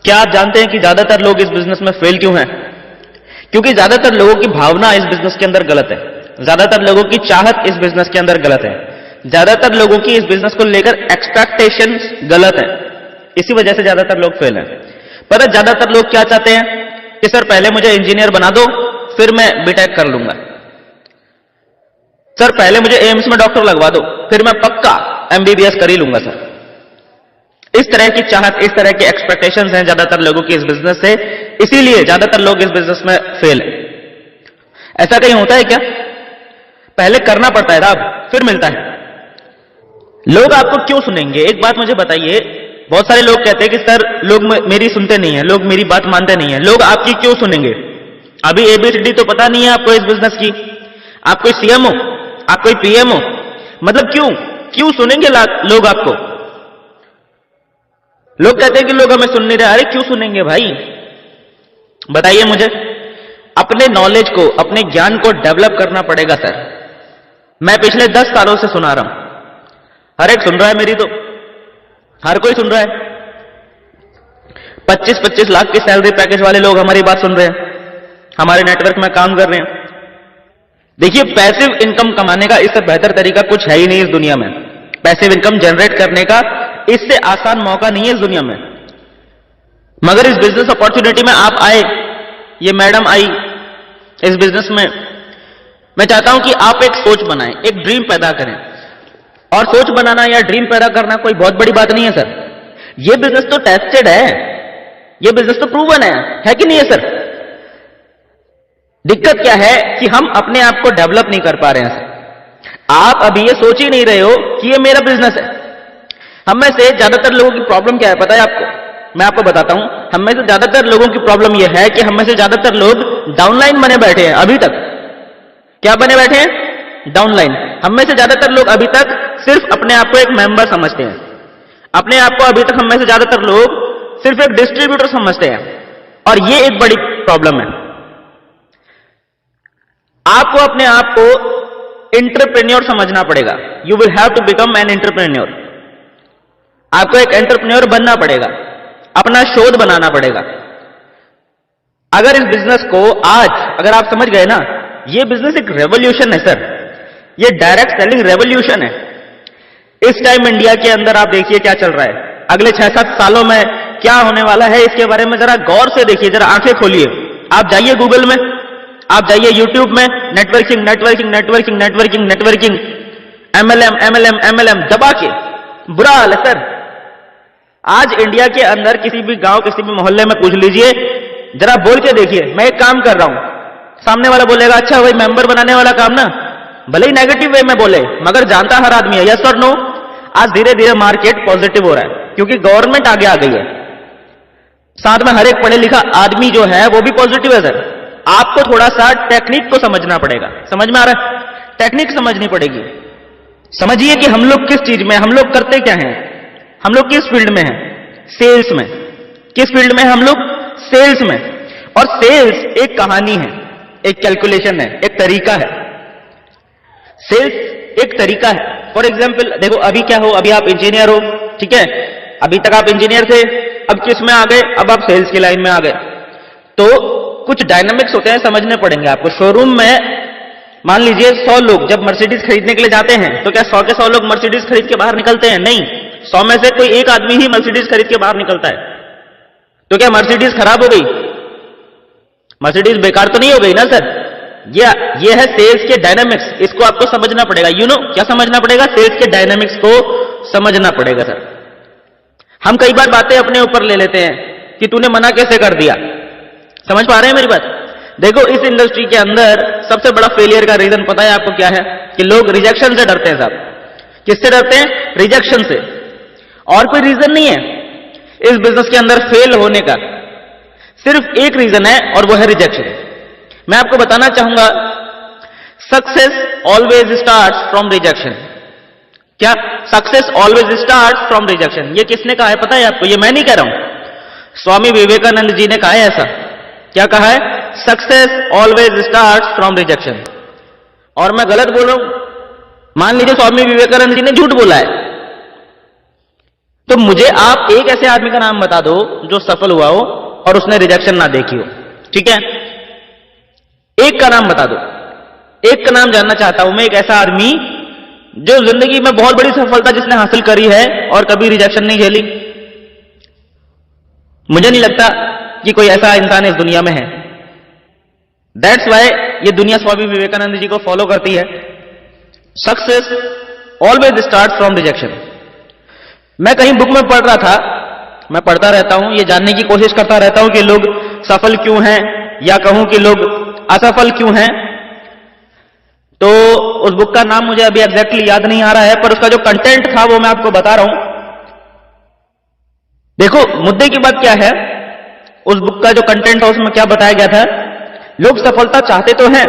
क्या आप जानते हैं कि ज्यादातर लोग इस बिजनेस में फेल क्यों हैं? क्योंकि ज्यादातर लोगों की भावना इस बिजनेस के अंदर गलत है, ज्यादातर लोगों की चाहत इस बिजनेस के अंदर गलत है, ज्यादातर लोगों की इस बिजनेस को लेकर एक्सपेक्टेशंस गलत है। इसी वजह से ज्यादातर लोग फेल हैं। पर ज्यादातर लोग क्या चाहते हैं कि सर पहले मुझे इंजीनियर बना दो, फिर मैं बीटेक कर लूंगा। सर पहले मुझे एम्स में डॉक्टर लगवा दो, फिर मैं पक्का एमबीबीएस कर ही लूंगा सर। इस तरह की चाहत, इस तरह की एक्सपेक्टेशंस हैं ज्यादातर लोगों की इस बिजनेस से, इसीलिए ज्यादातर लोग इस बिजनेस में फेल हैं। ऐसा कहीं होता है क्या? पहले करना पड़ता है साहब, फिर मिलता है। लोग आपको क्यों सुनेंगे? एक बात मुझे बताइए। बहुत सारे लोग कहते हैं कि सर लोग मेरी सुनते नहीं है, लोग मेरी बात मानते नहीं है। लोग आपकी क्यों सुनेंगे? अभी एबीसीडी तो पता नहीं है आपको इस बिजनेस की। आप कोई सीएम हो, आप कोई पीएम हो, मतलब क्यों सुनेंगे लोग आपको? लोग कहते हैं कि लोग हमें सुन नहीं रहे। अरे क्यों सुनेंगे भाई, बताइए मुझे। अपने नॉलेज को, अपने ज्ञान को डेवलप करना पड़ेगा सर। मैं पिछले 10 सालों से सुना रहा हूं, हर एक सुन रहा है मेरी, तो हर कोई सुन रहा है। 25-25 लाख की सैलरी पैकेज वाले लोग हमारी बात सुन रहे हैं, हमारे नेटवर्क में काम कर रहे हैं। देखिए, पैसिव इनकम कमाने का इससे बेहतर तरीका कुछ है ही नहीं इस दुनिया में। पैसिव इनकम जनरेट करने का इससे आसान मौका नहीं है इस दुनिया में। मगर इस बिजनेस अपॉर्चुनिटी में आप आए, ये मैडम आई इस बिजनेस में। मैं चाहता हूं कि आप एक सोच बनाएं, एक ड्रीम पैदा करें। और सोच बनाना या ड्रीम पैदा करना कोई बहुत बड़ी बात नहीं है सर। ये बिजनेस तो टेस्टेड है, ये बिजनेस तो प्रूवन है कि नहीं है सर? दिक्कत क्या है कि हम अपने आप को डेवलप नहीं कर पा रहे हैं सर। आप अभी ये सोच ही नहीं रहे हो कि ये मेरा बिजनेस है। हम में से ज्यादातर लोगों की प्रॉब्लम क्या है पता है आपको? मैं आपको बताता हूं। हम में से ज्यादातर लोगों की प्रॉब्लम यह है कि हम में से ज्यादातर लोग डाउनलाइन बने बैठे हैं अभी तक। क्या बने बैठे हैं? डाउनलाइन। हम में से ज्यादातर लोग अभी तक सिर्फ अपने आप को एक मेंबर समझते हैं। अपने आप को अभी तक हम में से ज्यादातर लोग सिर्फ एक डिस्ट्रीब्यूटर समझते हैं, और ये एक बड़ी प्रॉब्लम है। आपको अपने आप को एंटरप्रेन्योर समझना पड़ेगा। You will have to become an entrepreneur. आपको एक एंटरप्रेन्योर बनना पड़ेगा, अपना शोध बनाना पड़ेगा। अगर इस बिजनेस को आज अगर आप समझ गए ना, ये बिजनेस एक रेवोल्यूशन है सर। ये डायरेक्ट सेलिंग रेवोल्यूशन है। इस टाइम इंडिया के अंदर आप देखिए क्या चल रहा है। अगले 6-7 सालों में क्या होने वाला है, इसके बारे में जरा गौर से देखिए, जरा आंखें खोलिए। आप जाइए गूगल में, आप जाइए यूट्यूब में, networking networking networking networking networking, MLM MLM MLM दबा के बुरा हाल है सर। आज इंडिया के अंदर किसी भी गांव, किसी भी मोहल्ले में पूछ लीजिए, जरा बोल के देखिए मैं एक काम कर रहा हूं। सामने वाला बोलेगा अच्छा भाई मेंबर बनाने वाला काम ना, भले ही नेगेटिव वे में बोले, मगर जानता हर आदमी है। यस और नो? आज धीरे धीरे मार्केट पॉजिटिव हो रहा है क्योंकि गवर्नमेंट आगे आ गई है। साथ में हर एक पढ़े लिखा आदमी जो है वो भी पॉजिटिव है सर। आपको थोड़ा सा टेक्निक को समझना पड़ेगा। समझ में आ रहा है? टेक्निक समझनी पड़ेगी। समझिए कि हम लोग किस चीज में, हम लोग करते क्या हैं, हम लोग किस फील्ड में हैं? सेल्स में। किस फील्ड में? हम लोग सेल्स में। और सेल्स एक कहानी है, एक कैलकुलेशन है, एक तरीका है। सेल्स एक तरीका है। फॉर एग्जाम्पल देखो, अभी क्या हो, अभी आप इंजीनियर हो, ठीक है? अभी तक आप इंजीनियर थे, अब किस में आ गए? अब आप सेल्स की लाइन में आ गए। तो कुछ डायनामिक्स होते हैं, समझने पड़ेंगे आपको। शोरूम में मान लीजिए 100 लोग जब मर्सिडीज खरीदने के लिए जाते हैं, तो क्या 100 के 100 लोग मर्सिडीज खरीद के बाहर निकलते हैं? नहीं। 100 में से कोई एक आदमी ही मर्सिडीज खरीद के बाहर निकलता है। तो क्या मर्सिडीज खराब हो गई? मर्सिडीज बेकार तो नहीं हो गई ना सर? ये है सेल्स के डायनामिक्स। इसको आपको समझना पड़ेगा। क्या समझना पड़ेगा? सेल्स के डायनामिक्स को समझना पड़ेगा सर। हम कई बार बातें अपने ऊपर ले लेते हैं कि तूने मना कैसे कर दिया। समझ पा रहे हैं मेरी बात? देखो, इस इंडस्ट्री के अंदर सबसे बड़ा फेलियर का रीजन पता है आपको क्या है? कि लोग रिजेक्शन से डरते हैं साहब। किससे डरते हैं? रिजेक्शन से। और कोई रीजन नहीं है इस बिजनेस के अंदर फेल होने का। सिर्फ एक रीजन है और वो है रिजेक्शन। मैं आपको बताना चाहूंगा, success always starts from rejection. क्या? Success always starts from rejection. ये किसने कहा है पता है आपको? ये मैं नहीं कह रहा हूं, स्वामी विवेकानंद जी ने कहा है ऐसा। क्या कहा है? Success always starts from rejection. और मैं गलत बोल रहा हूं? मान लीजिए स्वामी विवेकानंद जी ने झूठ बोला है, तो मुझे आप एक ऐसे आदमी का नाम बता दो जो सफल हुआ हो और उसने रिजेक्शन ना देखी हो। ठीक है, एक का नाम बता दो। एक का नाम जानना चाहता हूं मैं, एक ऐसा आदमी जो जिंदगी में बहुत बड़ी सफलता जिसने हासिल करी है और कभी रिजेक्शन नहीं झेली। मुझे नहीं लगता कि कोई ऐसा इंसान इस दुनिया में है। दैट्स वाई ये दुनिया स्वामी विवेकानंद जी को फॉलो करती है। Success always start from rejection. मैं कहीं बुक में पढ़ रहा था, मैं पढ़ता रहता हूं, ये जानने की कोशिश करता रहता हूं कि लोग सफल क्यों हैं, या कहूं कि लोग असफल क्यों हैं। तो उस बुक का नाम मुझे अभी एग्जैक्टली याद नहीं आ रहा है, पर उसका जो कंटेंट था वो मैं आपको बता रहा हूं। देखो मुद्दे की बात क्या है, उस बुक का जो कंटेंट है उसमें क्या बताया गया था। लोग सफलता चाहते तो हैं,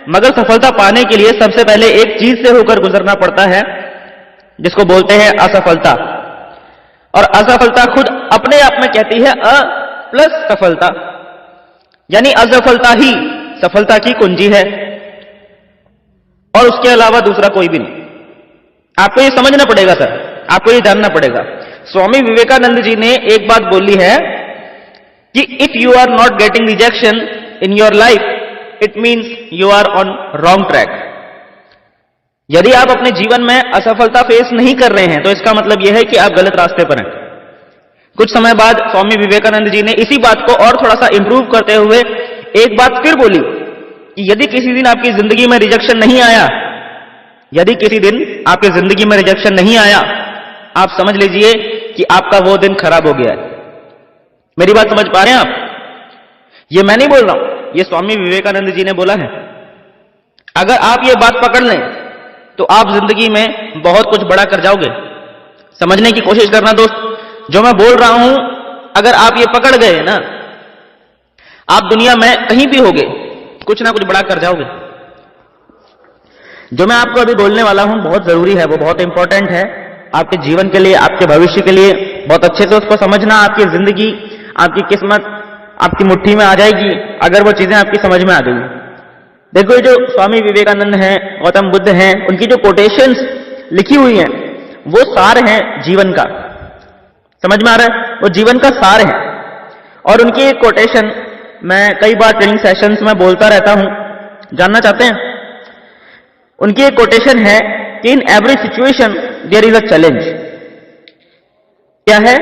मगर सफलता पाने के लिए सबसे पहले एक चीज से होकर गुजरना पड़ता है जिसको बोलते हैं असफलता। और असफलता खुद अपने आप में कहती है अ प्लस सफलता, यानी असफलता ही सफलता की कुंजी है और उसके अलावा दूसरा कोई भी नहीं। आपको ये समझना पड़ेगा सर, आपको ये जानना पड़ेगा। स्वामी विवेकानंद जी ने एक बात बोली है कि if you are not getting rejection in your life it means you are on wrong track. यदि आप अपने जीवन में असफलता फेस नहीं कर रहे हैं तो इसका मतलब यह है कि आप गलत रास्ते पर हैं। कुछ समय बाद स्वामी विवेकानंद जी ने इसी बात को और थोड़ा सा इंप्रूव करते हुए एक बात फिर बोली कि यदि किसी दिन आपकी जिंदगी में रिजेक्शन नहीं आया, यदि किसी दिन आपकी जिंदगी में रिजेक्शन नहीं आया, आप समझ लीजिए कि आपका वो दिन खराब हो गया है। मेरी बात समझ पा रहे हैं आप? ये मैं नहीं बोल रहा हूं, ये स्वामी विवेकानंद जी ने बोला है। अगर आप ये बात पकड़ लें तो आप जिंदगी में बहुत कुछ बड़ा कर जाओगे। समझने की कोशिश करना दोस्त, जो मैं बोल रहा हूं अगर आप ये पकड़ गए ना, आप दुनिया में कहीं भी होगे कुछ ना कुछ बड़ा कर जाओगे। जो मैं आपको अभी बोलने वाला हूं बहुत जरूरी है, वो बहुत इंपॉर्टेंट है आपके जीवन के लिए, आपके भविष्य के लिए। बहुत अच्छे से उसको समझना, आपकी जिंदगी, आपकी किस्मत आपकी मुट्ठी में आ जाएगी अगर वो चीजें आपकी समझ में आ गई। देखो ये जो स्वामी विवेकानंद हैं, गौतम बुद्ध हैं, उनकी जो कोटेशंस लिखी हुई हैं वो सार हैं जीवन का। समझ में आ रहा है? वो जीवन का सार है। और उनकी एक कोटेशन मैं कई बार ट्रेनिंग सेशंस में बोलता रहता हूं, जानना चाहते हैं? उनकी एक कोटेशन है कि in every situation there is a challenge. क्या है?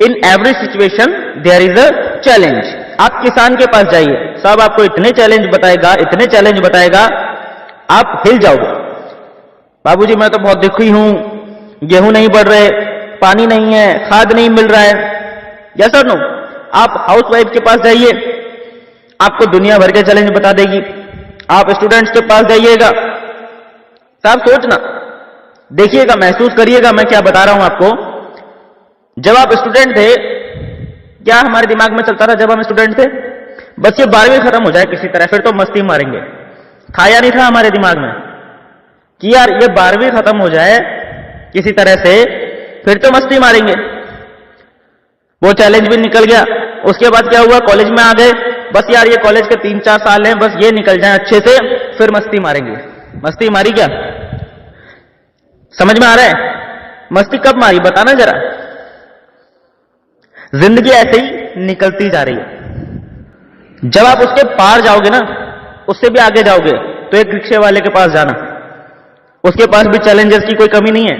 In every situation there is a challenge. आप किसान के पास जाइए, साहब आपको इतने चैलेंज बताएगा, इतने चैलेंज बताएगा, आप हिल जाओगे। बाबूजी मैं तो बहुत दुखी हूं, गेहूं नहीं बढ़ रहे, पानी नहीं है, खाद नहीं मिल रहा है। यस और नो? आप हाउसवाइफ के पास जाइए, आपको दुनिया भर के चैलेंज बता देगी। आप स्टूडेंट्स के पास जाइएगा, साहब सोचना, देखिएगा, महसूस करिएगा मैं क्या बता रहा हूं आपको। जब आप स्टूडेंट थे क्या हमारे दिमाग में चलता था जब हम स्टूडेंट थे? बस ये 12वीं खत्म हो जाए किसी तरह, फिर तो मस्ती मारेंगे। था या नहीं था हमारे दिमाग में कि यार ये 12वीं खत्म हो जाए किसी तरह से, फिर तो मस्ती मारेंगे। वो चैलेंज भी निकल गया। उसके बाद क्या हुआ? कॉलेज में आ गए, बस यार ये कॉलेज के 3-4 साल हैं, बस ये निकल जाए अच्छे से, फिर मस्ती मारेंगे। मस्ती मारी क्या? समझ में आ रहा है? मस्ती कब मारी बताना जरा। जिंदगी ऐसे ही निकलती जा रही है। जब आप उसके पार जाओगे ना, उससे भी आगे जाओगे, तो एक रिक्शे वाले के पास जाना, उसके पास भी चैलेंजेस की कोई कमी नहीं है।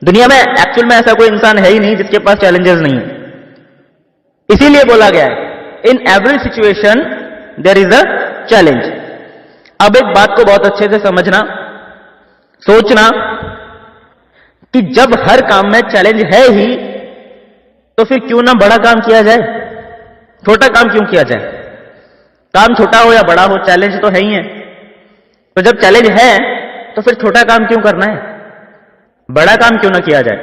दुनिया में एक्चुअल में ऐसा कोई इंसान है ही नहीं जिसके पास चैलेंजेस नहीं है। इसीलिए बोला गया है in every situation there is a challenge. अब एक बात को बहुत अच्छे से समझना, सोचना कि जब हर काम में चैलेंज है ही, तो फिर क्यों ना बड़ा काम किया जाए, छोटा काम क्यों किया जाए? काम छोटा हो या बड़ा हो, चैलेंज तो है ही है। तो जब चैलेंज है तो फिर छोटा काम क्यों करना है, बड़ा काम क्यों ना किया जाए?